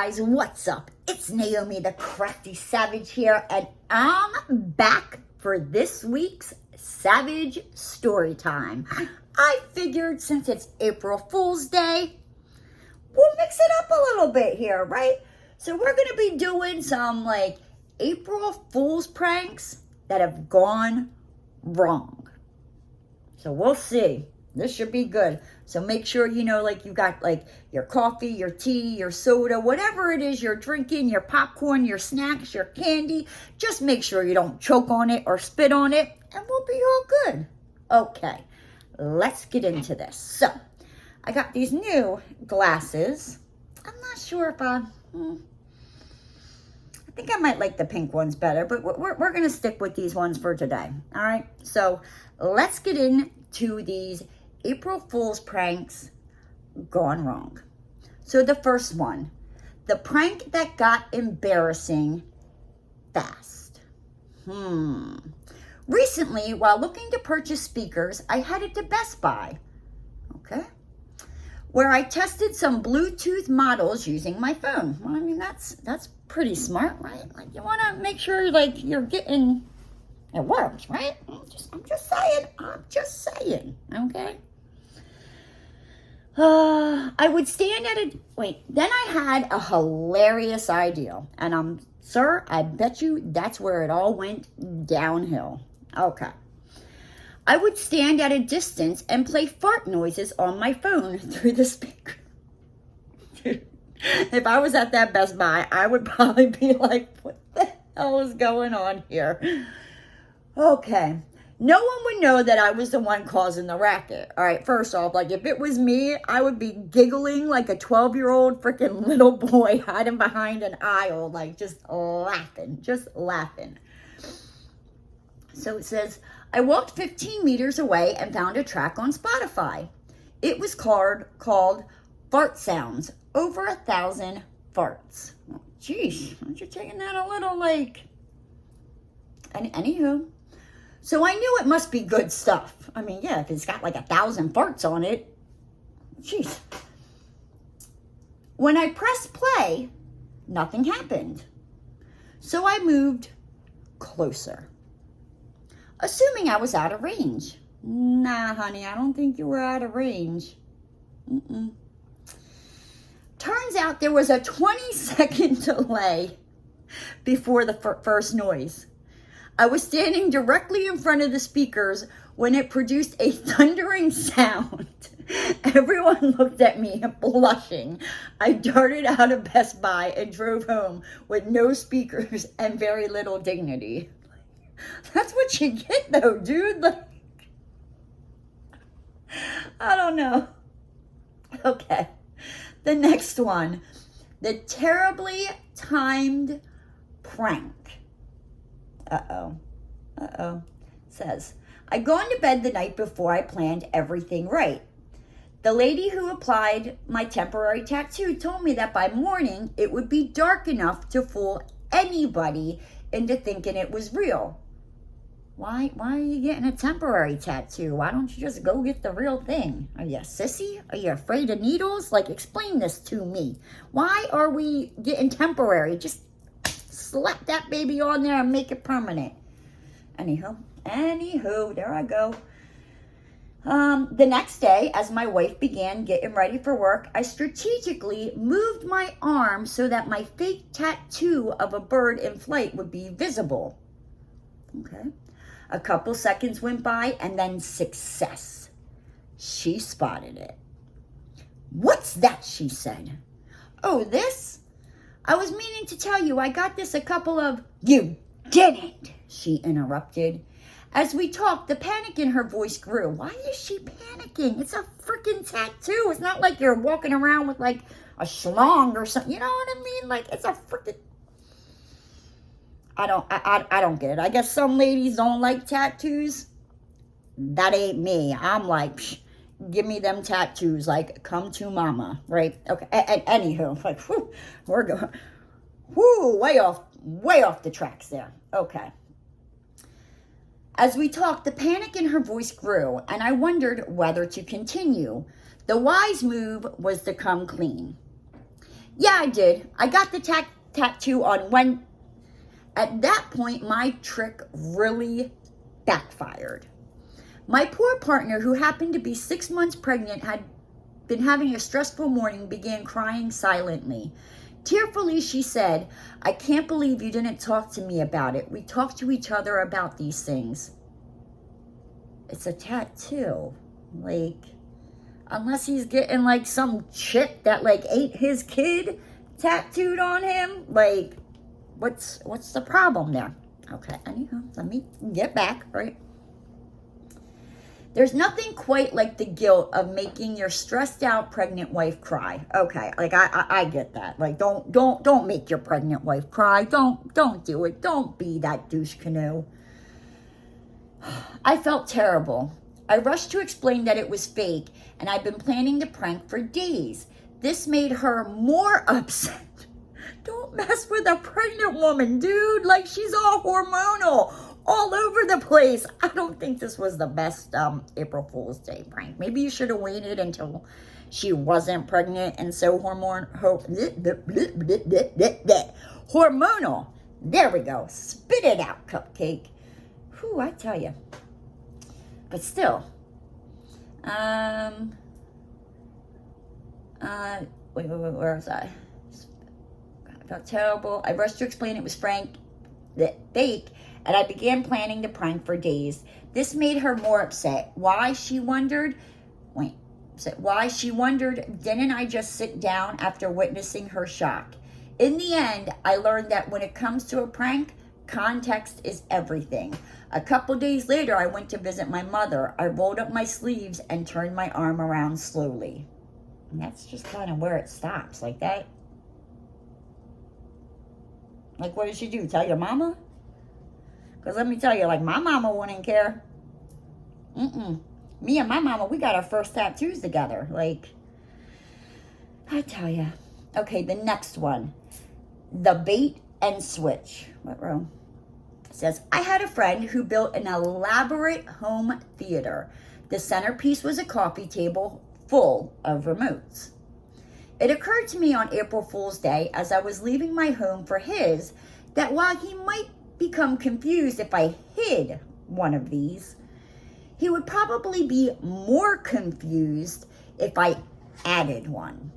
guys, what's up? It's Naomi the Crafty Savage here, and I'm back for this week's Savage Story Time. I figured since it's April Fool's Day, we'll mix it up a little bit here, right? So we're going to be doing some like April Fool's pranks that have gone wrong. So we'll see. This should be good. So make sure, you know, like you got like your coffee, your tea, your soda, whatever it is you're drinking, your popcorn, your snacks, your candy. Just make sure you don't choke on it or spit on it, and we'll be all good. Okay, let's get into this. So I got these new glasses. I'm not sure if I think I might like the pink ones better, but we're going to stick with these ones for today. All right, so let's get into these April Fool's pranks gone wrong. So the first one, the prank that got embarrassing fast. Recently, while looking to purchase speakers, I headed to Best Buy, okay, where I tested some Bluetooth models using my phone. Well, I mean, that's pretty smart, right? Like, you want to make sure, like, you're getting, it works, right? I'm just saying, okay? I would stand at a, then I had a hilarious idea. And sir, I bet you that's where it all went downhill. Okay. I would stand at a distance and play fart noises on my phone through the speaker. Dude, if I was at that Best Buy, I would probably be like, what the hell is going on here? Okay. No one would know that I was the one causing the racket. All right, first off, like if it was me, I would be giggling like a 12-year-old freaking little boy hiding behind an aisle, like just laughing. So it says, I walked 15 meters away and found a track on Spotify. It was called Fart Sounds, over 1,000 farts. Oh, geez, aren't you taking that a little like, anywho. So I knew it must be good stuff. I mean, yeah, if it's got like 1,000 farts on it. Jeez. When I pressed play, nothing happened. So I moved closer, assuming I was out of range. Nah, honey, I don't think you were out of range. Turns out there was a 20-second delay before the first noise. I was standing directly in front of the speakers when it produced a thundering sound. Everyone looked at me, blushing. I darted out of Best Buy and drove home with no speakers and very little dignity. That's what you get, though, dude. Like, I don't know. Okay. The next one. The terribly timed prank. Says, I'd gone to bed the night before I planned everything right. The lady who applied my temporary tattoo told me that by morning it would be dark enough to fool anybody into thinking it was real. Why are you getting a temporary tattoo? Why don't you just go get the real thing? Are you a sissy? Are you afraid of needles? Like, explain this to me. Why are we getting temporary? Just slap that baby on there and make it permanent. Anywho, there I go. The next day, as my wife began getting ready for work, I strategically moved my arm so that my fake tattoo of a bird in flight would be visible. Okay. A couple seconds went by, and then success. She spotted it. What's that? She said. Oh, this? I was meaning to tell you I got this a couple of... You didn't, she interrupted. As we talked, the panic in her voice grew. Why is she panicking? It's a freaking tattoo. It's not like you're walking around with like a schlong or something. You know what I mean? Like, it's a freaking... I don't get it. I guess some ladies don't like tattoos. That ain't me. I'm like, psh, give me them tattoos. Like, come to mama, right? Okay. Anywho, like, whew, we're going, way off the tracks there. Okay. As we talked, the panic in her voice grew, and I wondered whether to continue. The wise move was to come clean. Yeah, I did. I got the tattoo on when, at that point, my trick really backfired. My poor partner, who happened to be 6 months pregnant, had been having a stressful morning, began crying silently. Tearfully, she said, "I can't believe you didn't talk to me about it. We talk to each other about these things." It's a tattoo. Like, unless he's getting like some chick that like ate his kid tattooed on him, like, what's the problem there? Okay, anyhow, let me get back, right? There's nothing quite like the guilt of making your stressed out pregnant wife cry. Okay, like I get that. Like, don't make your pregnant wife cry. Don't do it. Don't be that douche canoe. I felt terrible. I rushed to explain that it was fake and I'd been planning the prank for days. This made her more upset. Don't mess with a pregnant woman, dude. Like, she's all hormonal, all over the place. I don't think this was the best April Fool's Day prank. Maybe you should have waited until she wasn't pregnant and so hormonal. There we go. Spit it out, cupcake. Whew, I tell you. But still. Wait, where was I? I felt terrible. I rushed to explain it was fake, and I began planning the prank for days. This made her more upset. Why, she wondered, didn't I just sit down after witnessing her shock? In the end, I learned that when it comes to a prank, context is everything. A couple days later, I went to visit my mother. I rolled up my sleeves and turned my arm around slowly. And that's just kind of where it stops, like that. Like, what did she do? Tell your mama? Because let me tell you, like, my mama wouldn't care. Me and my mama, we got our first tattoos together. Like, I tell you. Okay, the next one. The bait and switch. What row? It says, I had a friend who built an elaborate home theater. The centerpiece was a coffee table full of remotes. It occurred to me on April Fool's Day as I was leaving my home for his that while he might become confused if I hid one of these, he would probably be more confused if I added one.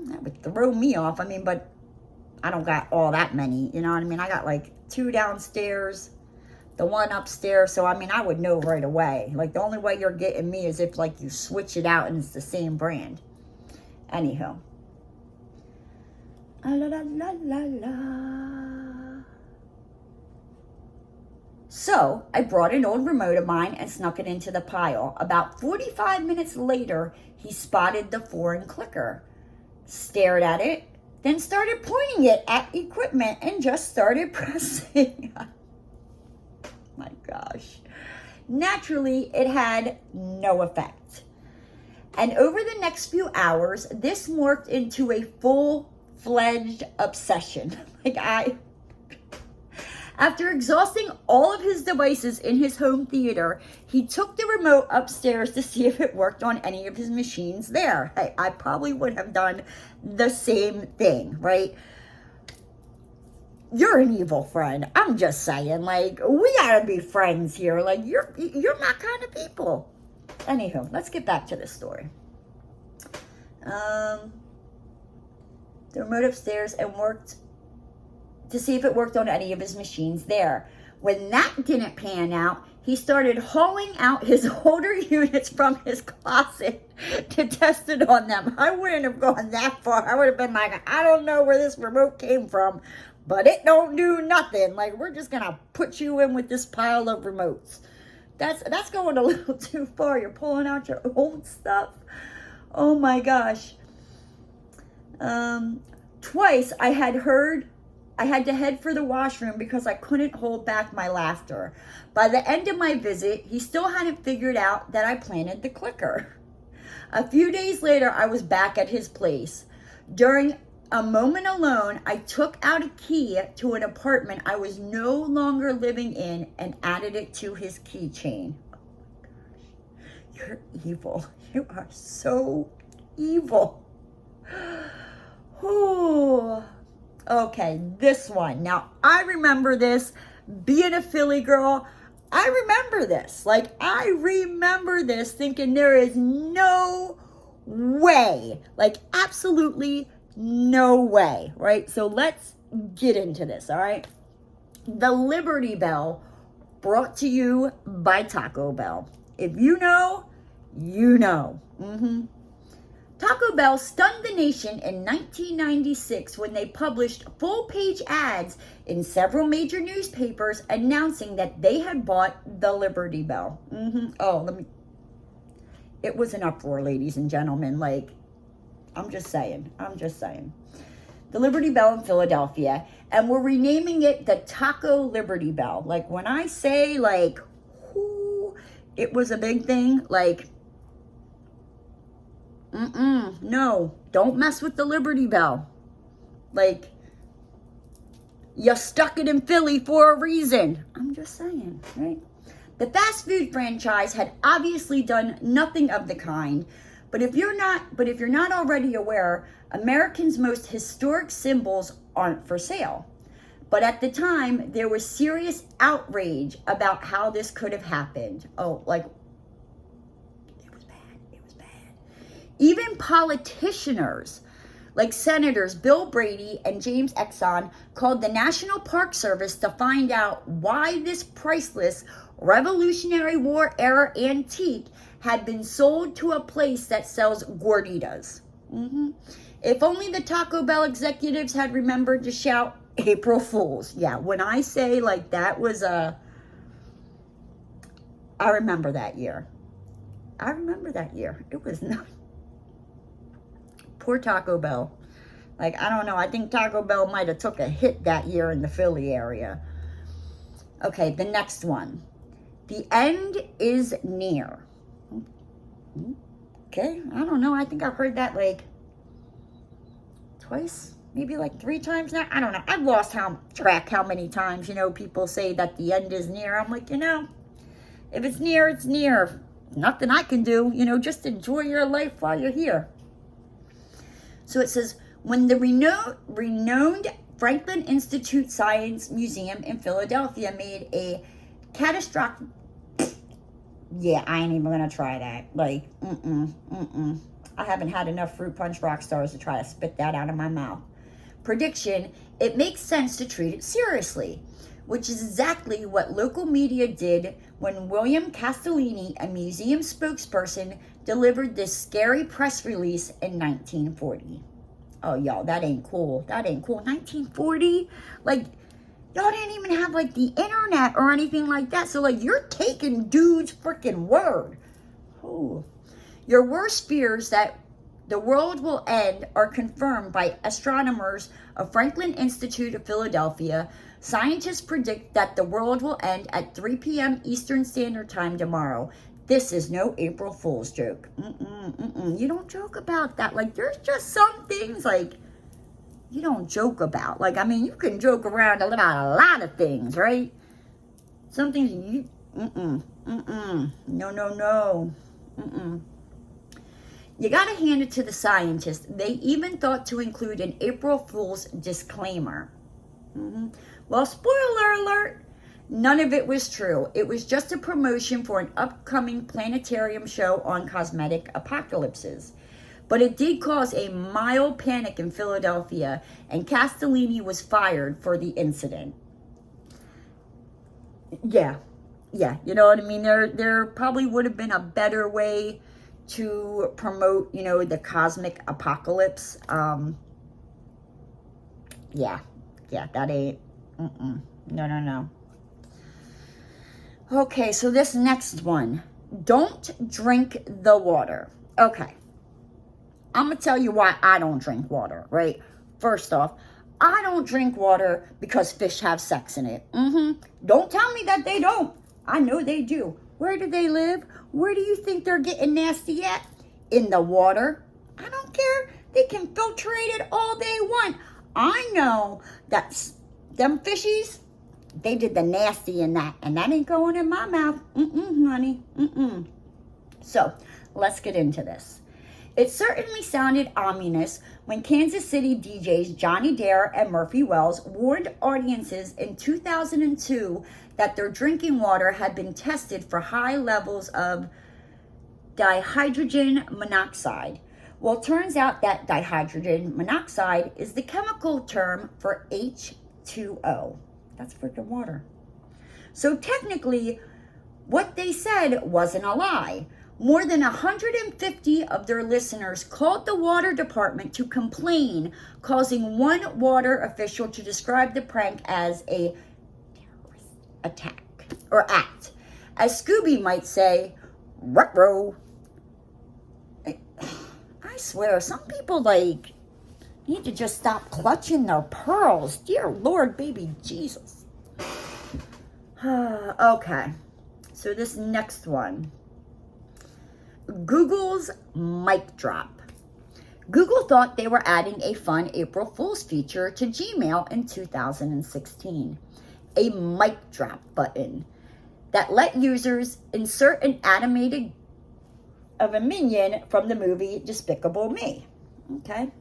That would throw me off. I mean, but I don't got all that many, you know what I mean? I got like 2 downstairs, the 1 upstairs. So, I mean, I would know right away. Like, the only way you're getting me is if, like, you switch it out and it's the same brand. Anywho. La la la la la. So, I brought an old remote of mine and snuck it into the pile. About 45 minutes later, he spotted the foreign clicker, stared at it, then started pointing it at equipment and just started pressing. My gosh. Naturally, it had no effect. And over the next few hours, this morphed into a full-fledged obsession. After exhausting all of his devices in his home theater, he took the remote upstairs to see if it worked on any of his machines there. Hey, I probably would have done the same thing, right? You're an evil friend. I'm just saying, like, we gotta be friends here. Like, you're my kind of people. Anywho, let's get back to this story. The remote upstairs and worked to see if it worked on any of his machines there. When that didn't pan out, he started hauling out his older units from his closet to test it on them. I wouldn't have gone that far. I would have been like, I don't know where this remote came from, but it don't do nothing. Like, we're just gonna put you in with this pile of remotes. That's going a little too far. You're pulling out your old stuff. Oh my gosh. Twice I had to head for the washroom because I couldn't hold back my laughter. By the end of my visit, he still hadn't figured out that I planted the clicker. A few days later, I was back at his place. During a moment alone, I took out a key to an apartment I was no longer living in and added it to his keychain. Oh my gosh. You're evil. You are so evil. Ooh. Okay, this one. Now, I remember this. Being a Philly girl, I remember this. Like, I remember this thinking there is no way. Like, absolutely no way, right? So let's get into this, all right? The Liberty Bell, brought to you by Taco Bell. If you know, you know. Taco Bell stunned the nation in 1996 when they published full-page ads in several major newspapers announcing that they had bought the Liberty Bell. It was an uproar, ladies and gentlemen. Like, I'm just saying. The Liberty Bell in Philadelphia, and we're renaming it the Taco Liberty Bell. Like, when I say, like, whoo, it was a big thing, like, no, don't mess with the Liberty Bell. Like, you stuck it in Philly for a reason. I'm just saying, right? The fast food franchise had obviously done nothing of the kind, but if you're not already aware, Americans' most historic symbols aren't for sale. But at the time, there was serious outrage about how this could have happened. Oh, like, it was bad. Even politicians, like Senators Bill Brady and James Exxon, called the National Park Service to find out why this priceless Revolutionary War era antique had been sold to a place that sells gorditas. If only the Taco Bell executives had remembered to shout April Fools. Yeah, when I say, like, that was I remember that year. It was not. Poor Taco Bell. Like, I don't know. I think Taco Bell might have took a hit that year in the Philly area. Okay, the next one. The end is near. Okay, I don't know. I think I've heard that, like, twice, maybe like 3 times now. I don't know. I've lost track how many times, people say that the end is near. I'm like, if it's near, it's near. Nothing I can do. Just enjoy your life while you're here. So it says, when the renowned Franklin Institute Science Museum in Philadelphia made a catastrophic... Yeah, I ain't even going to try that. Like, I haven't had enough Fruit Punch Rock Stars to try to spit that out of my mouth. Prediction, it makes sense to treat it seriously, which is exactly what local media did when William Castellini, a museum spokesperson, delivered this scary press release in 1940. Oh, y'all, that ain't cool. 1940? Like, y'all didn't even have, like, the internet or anything like that. So, like, you're taking dude's freaking word. Oh. Your worst fears that the world will end are confirmed by astronomers of Franklin Institute of Philadelphia. Scientists predict that the world will end at 3 p.m. Eastern Standard Time tomorrow. This is no April Fool's joke. You don't joke about that. Like, there's just some things, like, you don't joke about. Like, I mean, you can joke around about a lot of things, right? Some things you, no. You gotta hand it to the scientists. They even thought to include an April Fool's disclaimer. Well, spoiler alert, none of it was true. It was just a promotion for an upcoming planetarium show on cosmetic apocalypses. But it did cause a mild panic in Philadelphia, and Castellini was fired for the incident. Yeah, you know what I mean? There probably would have been a better way to promote, the cosmic apocalypse. Yeah, that ain't, no. Okay, so this next one, don't drink the water. Okay, I'm going to tell you why I don't drink water, right? First off, I don't drink water because fish have sex in it. Don't tell me that they don't. I know they do. Where do they live? Where do you think they're getting nasty at? In the water. I don't care. They can filtrate it all they want. I know that them fishies, they did the nasty in that, and that ain't going in my mouth. Honey. So, let's get into this. It certainly sounded ominous when Kansas City DJs Johnny Dare and Murphy Wells warned audiences in 2002 that their drinking water had been tested for high levels of dihydrogen monoxide. Well, it turns out that dihydrogen monoxide is the chemical term for H2O. That's freaking water. So technically, what they said wasn't a lie. More than 150 of their listeners called the water department to complain, causing one water official to describe the prank as a terrorist attack or act. As Scooby might say, ruh-roh. I swear, some people need to just stop clutching their pearls. Dear Lord, baby Jesus. Okay, so this next one. Google's mic drop. Google thought they were adding a fun April Fool's feature to Gmail in 2016. A mic drop button that let users insert an animated of a minion from the movie Despicable Me. Okay?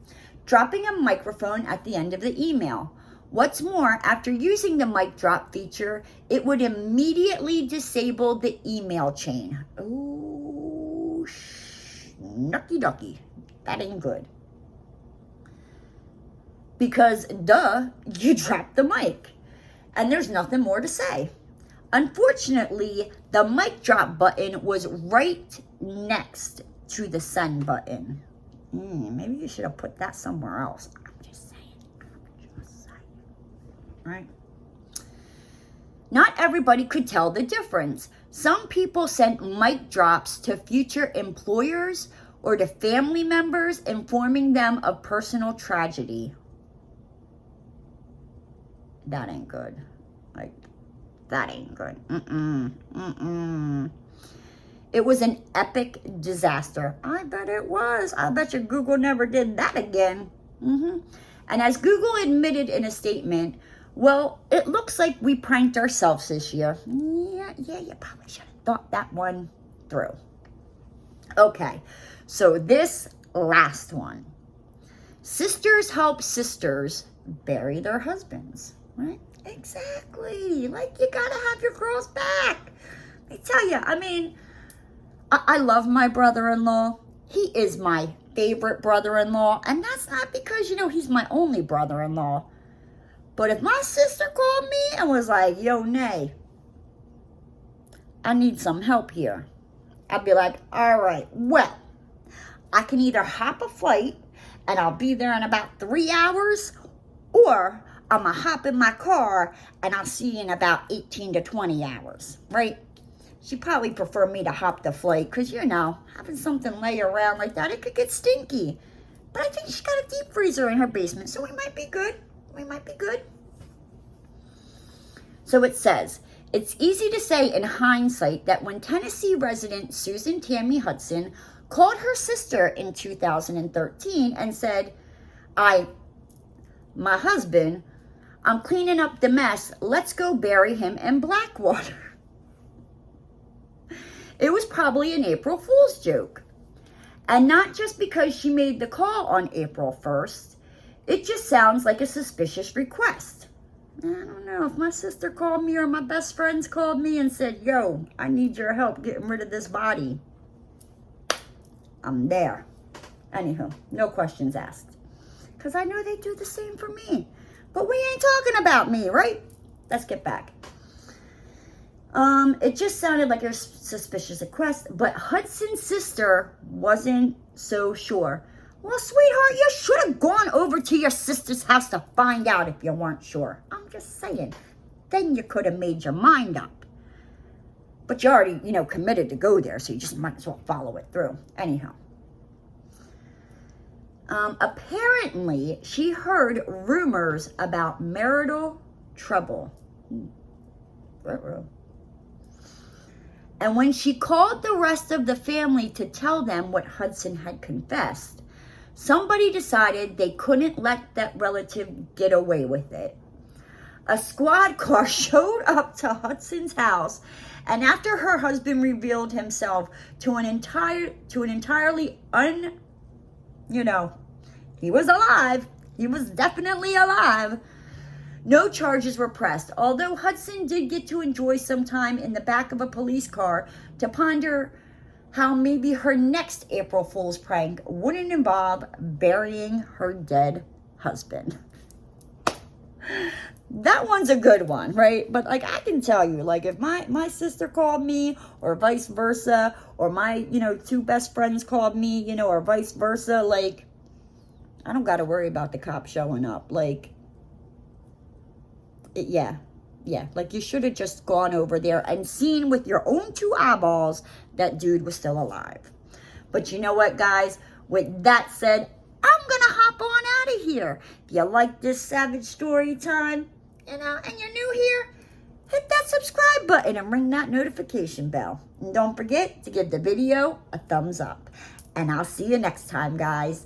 Dropping a microphone at the end of the email. What's more, after using the mic drop feature, it would immediately disable the email chain. Ooh, snucky ducky. That ain't good. Because, duh, you dropped the mic. And there's nothing more to say. Unfortunately, the mic drop button was right next to the send button. Maybe you should have put that somewhere else. I'm just saying. Right? Not everybody could tell the difference. Some people sent mic drops to future employers or to family members, informing them of personal tragedy. That ain't good. That ain't good. It was an epic disaster. I bet it was. I bet you Google never did that again. And as Google admitted in a statement, well, it looks like we pranked ourselves this year. Yeah, you probably should have thought that one through. Okay, so this last one. Sisters help sisters bury their husbands, right? Exactly. You gotta have your girls back. I tell you, I love my brother-in-law. He is my favorite brother-in-law. And that's not because, he's my only brother-in-law. But if my sister called me and was like, yo, Nay, I need some help here, I'd be like, all right, well, I can either hop a flight and I'll be there in about 3 hours, or I'm going to hop in my car and I'll see you in about 18 to 20 hours, right? She'd probably prefer me to hop the flight because, having something lay around like that, it could get stinky. But I think she's got a deep freezer in her basement, so we might be good. So it says, it's easy to say in hindsight that when Tennessee resident Susan Tammy Hudson called her sister in 2013 and said, my husband, I'm cleaning up the mess. Let's go bury him in Blackwater. It was probably an April Fool's joke. And not just because she made the call on April 1st. It just sounds like a suspicious request. I don't know. If my sister called me or my best friends called me and said, yo, I need your help getting rid of this body, I'm there. Anywho, no questions asked. Because I know they do the same for me. But we ain't talking about me, right? Let's get back. It just sounded like a suspicious request, but Hudson's sister wasn't so sure. Well, sweetheart, you should have gone over to your sister's house to find out if you weren't sure. I'm just saying. Then you could have made your mind up. But you already, committed to go there, so you just might as well follow it through. Anyhow. Apparently, she heard rumors about marital trouble. And when she called the rest of the family to tell them what Hudson had confessed, somebody decided they couldn't let that relative get away with it. A squad car showed up to Hudson's house, and after her husband revealed himself to an entirely you know, he was alive. He was definitely alive. No charges were pressed, although Hudson did get to enjoy some time in the back of a police car to ponder how maybe her next April Fool's prank wouldn't involve burying her dead husband. That one's a good one, right? But like, I can tell you, like, if my sister called me or vice versa, or my, two best friends called me, or vice versa, like, I don't got to worry about the cops showing up. Like, yeah, like, you should have just gone over there and seen with your own two eyeballs that dude was still alive. But you know what, guys? With that said, I'm going to hop on out of here. If you like this Savage Story Time, and you're new here, hit that subscribe button and ring that notification bell. And don't forget to give the video a thumbs up. And I'll see you next time, guys.